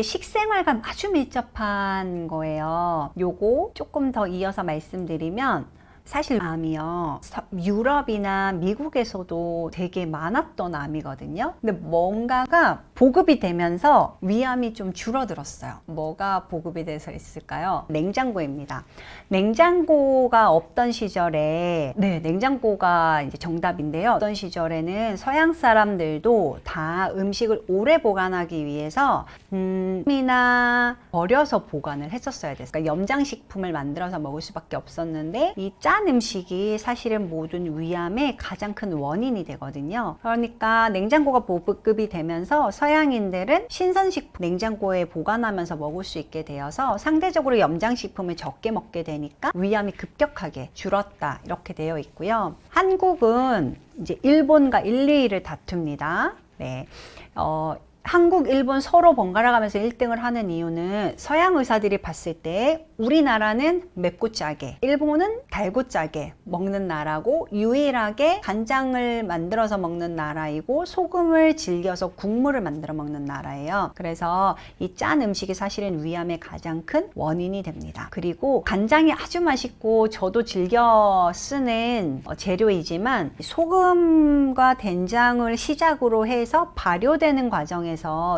식생활과 아주 밀접한 거예요. 요거 조금 더 이어서 말씀드리면, 사실 암이요, 유럽이나 미국에서도 되게 많았던 암이거든요. 근데 뭔가가 보급이 되면서 위암이 좀 줄어들었어요. 뭐가 보급이 돼서 있을까요? 냉장고입니다. 냉장고가 없던 시절에, 네, 냉장고가 이제 정답인데요. 어떤 시절에는 서양 사람들도 다 음식을 오래 보관하기 위해서 이나 버려서 보관을 했었어야 됐어요. 그러니까 염장식품을 만들어서 먹을 수밖에 없었는데, 이 짠 음식이 사실은 모든 위암의 가장 큰 원인이 되거든요. 그러니까 냉장고가 보급이 되면서 서양인들은 신선식품 냉장고에 보관하면서 먹을 수 있게 되어서 상대적으로 염장식품을 적게 먹게 되니까 위암이 급격하게 줄었다, 이렇게 되어 있고요. 한국은 이제 일본과 1, 2위를 다툽니다. 네. 한국, 일본 서로 번갈아 가면서 1등을 하는 이유는 서양 의사들이 봤을 때 우리나라는 맵고 짜게, 일본은 달고 짜게 먹는 나라고, 유일하게 간장을 만들어서 먹는 나라이고 소금을 즐겨서 국물을 만들어 먹는 나라예요. 그래서 이 짠 음식이 사실은 위암의 가장 큰 원인이 됩니다. 그리고 간장이 아주 맛있고 저도 즐겨 쓰는 재료이지만, 소금과 된장을 시작으로 해서 발효되는 과정에서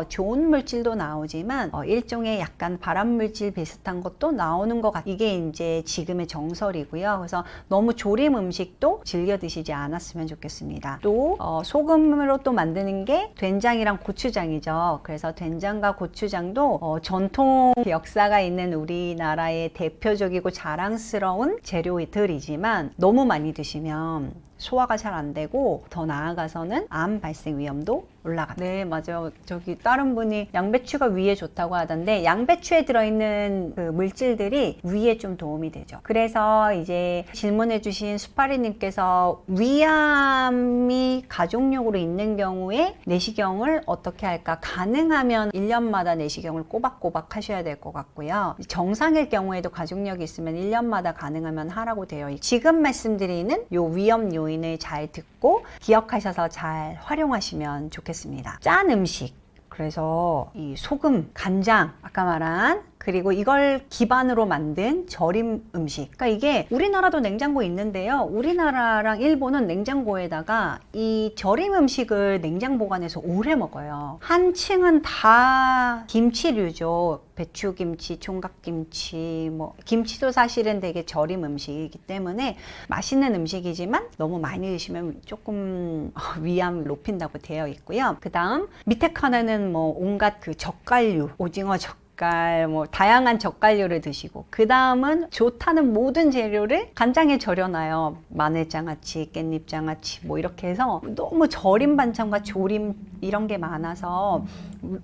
좋은 물질도 나오지만 일종의 약간 발암물질 비슷한 것도 나오는 것 같아요. 이게 이제 지금의 정설이고요. 그래서 너무 조림 음식도 즐겨 드시지 않았으면 좋겠습니다. 또 소금으로 또 만드는 게 된장이랑 고추장이죠. 그래서 된장과 고추장도 전통 역사가 있는 우리나라의 대표적이고 자랑스러운 재료들이지만, 너무 많이 드시면 소화가 잘 안 되고 더 나아가서는 암 발생 위험도 올라갑니다. 네, 맞아요. 저기 다른 분이 양배추가 위에 좋다고 하던데, 양배추에 들어있는 그 물질들이 위에 좀 도움이 되죠. 그래서 이제 질문해 주신 수파리님께서 위암이 가족력으로 있는 경우에 내시경을 어떻게 할까? 가능하면 1년마다 내시경을 꼬박꼬박 하셔야 될 것 같고요. 정상일 경우에도 가족력이 있으면 1년마다 가능하면 하라고 되어 있고, 지금 말씀드리는 요 위험 요인을 잘 듣고 기억하셔서 잘 활용하시면 좋겠습니다. 짠 음식, 그래서 이 소금, 간장, 아까 말한, 그리고 이걸 기반으로 만든 절임 음식. 그러니까 이게 우리나라도 냉장고 있는데요. 우리나라랑 일본은 냉장고에다가 이 절임 음식을 냉장 보관해서 오래 먹어요. 한층은 다 김치류죠. 배추김치, 총각김치, 김치도 사실은 되게 절임 음식이기 때문에 맛있는 음식이지만 너무 많이 드시면 조금 위암 높인다고 되어 있고요. 그 다음 밑에 칸에는 온갖 그 젓갈류, 오징어 젓갈, 다양한 젓갈류를 드시고, 그 다음은 좋다는 모든 재료를 간장에 절여놔요. 마늘장아찌, 깻잎장아찌 이렇게 해서 너무 절임 반찬과 조림 이런 게 많아서,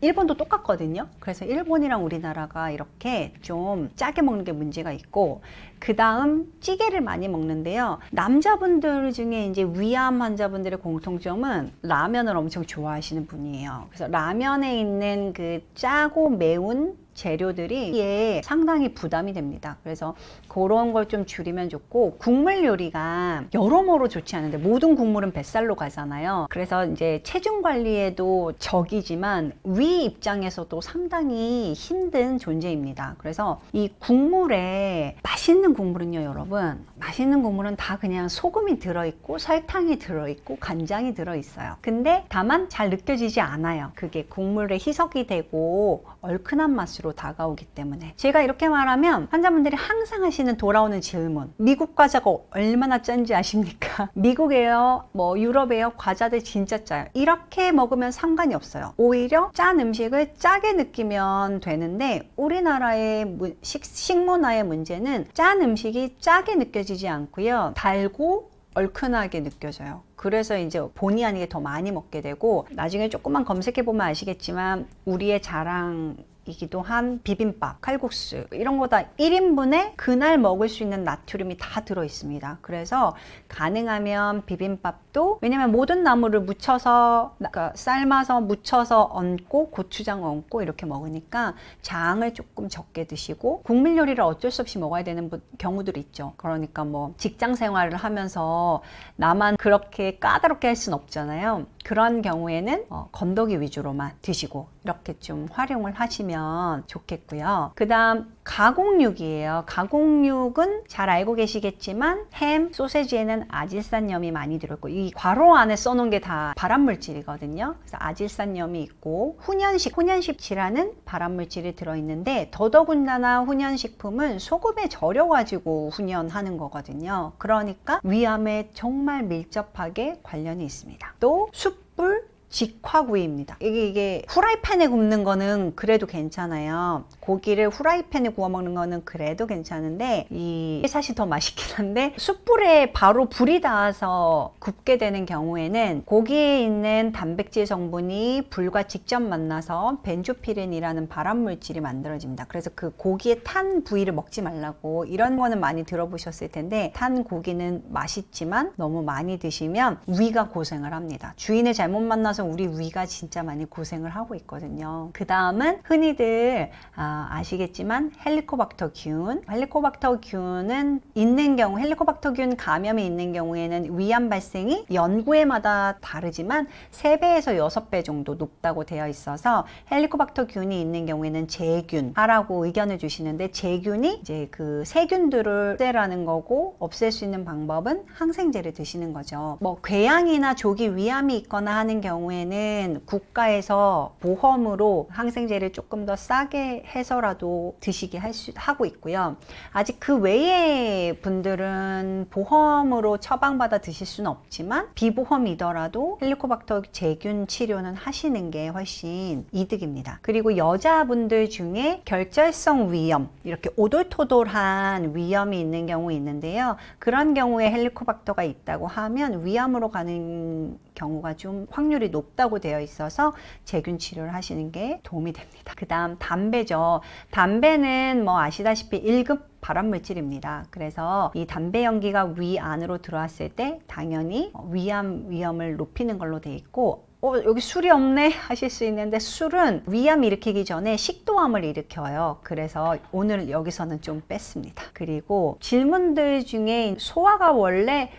일본도 똑같거든요. 그래서 일본이랑 우리나라가 이렇게 좀 짜게 먹는 게 문제가 있고, 그 다음 찌개를 많이 먹는데요. 남자분들 중에 이제 위암 환자분들의 공통점은 라면을 엄청 좋아하시는 분이에요. 그래서 라면에 있는 그 짜고 매운 재료들이 상당히 부담이 됩니다. 그래서 그런 걸 좀 줄이면 좋고, 국물 요리가 여러모로 좋지 않은데 모든 국물은 뱃살로 가잖아요. 그래서 이제 체중 관리에도 적이지만 위 입장에서도 상당히 힘든 존재입니다. 그래서 이 국물에, 맛있는 국물은요, 여러분, 맛있는 국물은 다 그냥 소금이 들어있고 설탕이 들어있고 간장이 들어있어요. 근데 다만 잘 느껴지지 않아요. 그게 국물에 희석이 되고 얼큰한 맛으로 다가오기 때문에. 제가 이렇게 말하면 환자분들이 항상 하시는 돌아오는 질문, 미국 과자가 얼마나 짠지 아십니까? 미국에요, 유럽에요, 과자들 진짜 짜요. 이렇게 먹으면 상관이 없어요. 오히려 짠 음식을 짜게 느끼면 되는데, 우리나라의 식문화의 문제는 짠 음식이 짜게 느껴지지 않고요, 달고 얼큰하게 느껴져요. 그래서 이제 본의 아니게 더 많이 먹게 되고, 나중에 조금만 검색해 보면 아시겠지만 우리의 자랑이기도 한 비빔밥, 칼국수 이런 거 다 1인분에 그날 먹을 수 있는 나트륨이 다 들어 있습니다. 그래서 가능하면 비빔밥도, 왜냐면 모든 나물을 무쳐서, 그러니까 삶아서 무쳐서 얹고 고추장 얹고 이렇게 먹으니까 장을 조금 적게 드시고, 국물 요리를 어쩔 수 없이 먹어야 되는 경우들이 있죠. 그러니까 직장 생활을 하면서 나만 그렇게 까다롭게 할 순 없잖아요. 그런 경우에는 건더기 위주로만 드시고 이렇게 좀 활용을 하시면 좋겠고요. 그 다음 가공육이에요. 가공육은 잘 알고 계시겠지만 햄, 소세지에는 아질산염이 많이 들어있고 이 괄호 안에 써놓은 게 다 발암물질이거든요. 그래서 아질산염이 있고 훈연식지라는 발암물질이 들어있는데 더더군다나 훈연식품은 소금에 절여가지고 훈연하는 거거든요. 그러니까 위암에 정말 밀접하게 관련이 있습니다. 또 숯불 직화구이입니다. 이게 후라이팬에 굽는 거는 그래도 괜찮아요. 고기를 후라이팬에 구워 먹는 거는 그래도 괜찮은데 이게 사실 더 맛있긴 한데 숯불에 바로 불이 닿아서 굽게 되는 경우에는 고기에 있는 단백질 성분이 불과 직접 만나서 벤조피렌이라는 발암물질이 만들어집니다. 그래서 그 고기에 탄 부위를 먹지 말라고 이런 거는 많이 들어보셨을 텐데 탄 고기는 맛있지만 너무 많이 드시면 위가 고생을 합니다. 주인을 잘못 만나서 우리 위가 진짜 많이 고생을 하고 있거든요. 그 다음은 흔히들 아시겠지만 헬리코박터균. 헬리코박터균은 있는 경우 헬리코박터균 감염이 있는 경우에는 위암 발생이 연구에마다 다르지만 3배에서 6배 정도 높다고 되어 있어서 헬리코박터균이 있는 경우에는 제균하라고 의견을 주시는데 제균이 이제 그 세균들을 없애라는 거고 없앨 수 있는 방법은 항생제를 드시는 거죠. 뭐 궤양이나 조기 위암이 있거나 하는 경우에 경우에는 국가에서 보험으로 항생제를 조금 더 싸게 해서라도 드시게 하고 있고요. 아직 그 외의 분들은 보험으로 처방받아 드실 수는 없지만 비보험이더라도 헬리코박터 제균 치료는 하시는 게 훨씬 이득입니다. 그리고 여자분들 중에 결절성 위염, 이렇게 오돌토돌한 위염이 있는 경우 있는데요. 그런 경우에 헬리코박터가 있다고 하면 위암으로 가는 경우가 좀 확률이 높다고 되어 있어서 제균 치료를 하시는 게 도움이 됩니다. 그 다음 담배죠. 담배는 뭐 아시다시피 1급 발암물질입니다. 그래서 이 담배 연기가 위 안으로 들어왔을 때 당연히 위암 위험을 높이는 걸로 되어 있고 여기 술이 없네 하실 수 있는데 술은 위암 일으키기 전에 식도암을 일으켜요. 그래서 오늘 여기서는 좀 뺐습니다. 그리고 질문들 중에 소화가 원래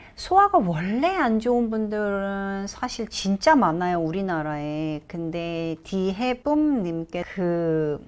안 좋은 분들은 사실 진짜 많아요, 우리나라에. 근데 디해쁨님께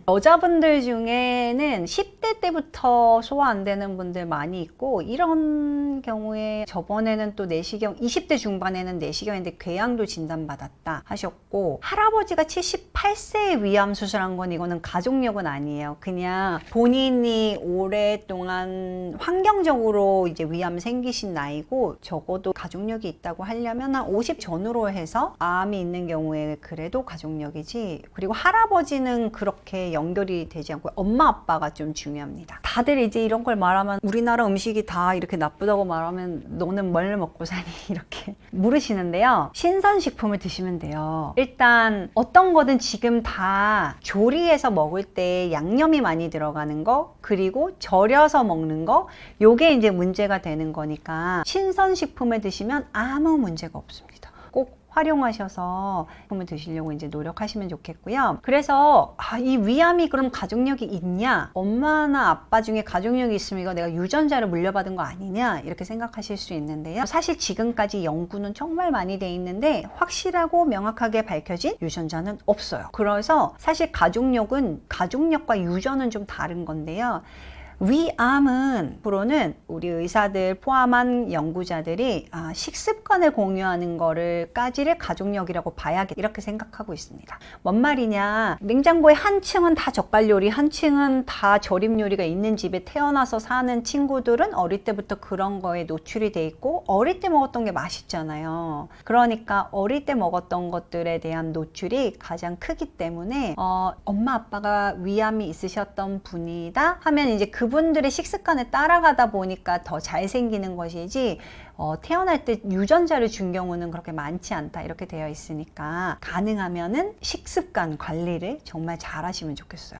여자분들 중에는 10대 때부터 소화 안 되는 분들 많이 있고 이런 경우에 저번에는 또 내시경 20대 중반에는 내시경인데 궤양도 진단받았다 하셨고 할아버지가 78세에 위암 수술한 건 이거는 가족력은 아니에요. 그냥 본인이 오랫동안 환경적으로 이제 위암 생기신 나이고 적어도 가족력이 있다고 하려면 한 50 전후로 해서 암이 있는 경우에 그래도 가족력이지. 그리고 할아버지는 그렇게 연결이 되지 않고 엄마 아빠가 좀 중요합니다. 다들 이제 이런 걸 말하면 우리나라 음식이 다 이렇게 나쁘다고 말하면 너는 뭘 먹고 사니 이렇게 물으시는데요. 신선식품을 드시면 돼요. 일단 어떤 거든 지금 다 조리해서 먹을 때 양념이 많이 들어가는 거 그리고 절여서 먹는 거 요게 이제 문제가 되는 거니까 신선식품을 드시면 아무 문제가 없습니다. 꼭 활용하셔서 식품을 드시려고 이제 노력하시면 좋겠고요. 그래서 이 위암이 그럼 가족력이 있냐? 엄마나 아빠 중에 가족력이 있으면 이거 내가 유전자를 물려받은 거 아니냐? 이렇게 생각하실 수 있는데요. 사실 지금까지 연구는 정말 많이 돼 있는데 확실하고 명확하게 밝혀진 유전자는 없어요. 그래서 사실 가족력과 유전은 좀 다른 건데요. 위암은 앞으로는 우리 의사들 포함한 연구자들이 식습관을 공유하는 거를까지를 가족력이라고 봐야겠다 이렇게 생각하고 있습니다. 뭔 말이냐, 냉장고에 한 층은 다 젓갈 요리, 한 층은 다 절임 요리가 있는 집에 태어나서 사는 친구들은 어릴 때부터 그런 거에 노출이 돼 있고 어릴 때 먹었던 게 맛있잖아요. 그러니까 어릴 때 먹었던 것들에 대한 노출이 가장 크기 때문에 엄마 아빠가 위암이 있으셨던 분이다 하면 이제 그분들의 식습관을 따라가다 보니까 더 잘생기는 것이지 태어날 때 유전자를 준 경우는 그렇게 많지 않다 이렇게 되어 있으니까 가능하면은 식습관 관리를 정말 잘 하시면 좋겠어요.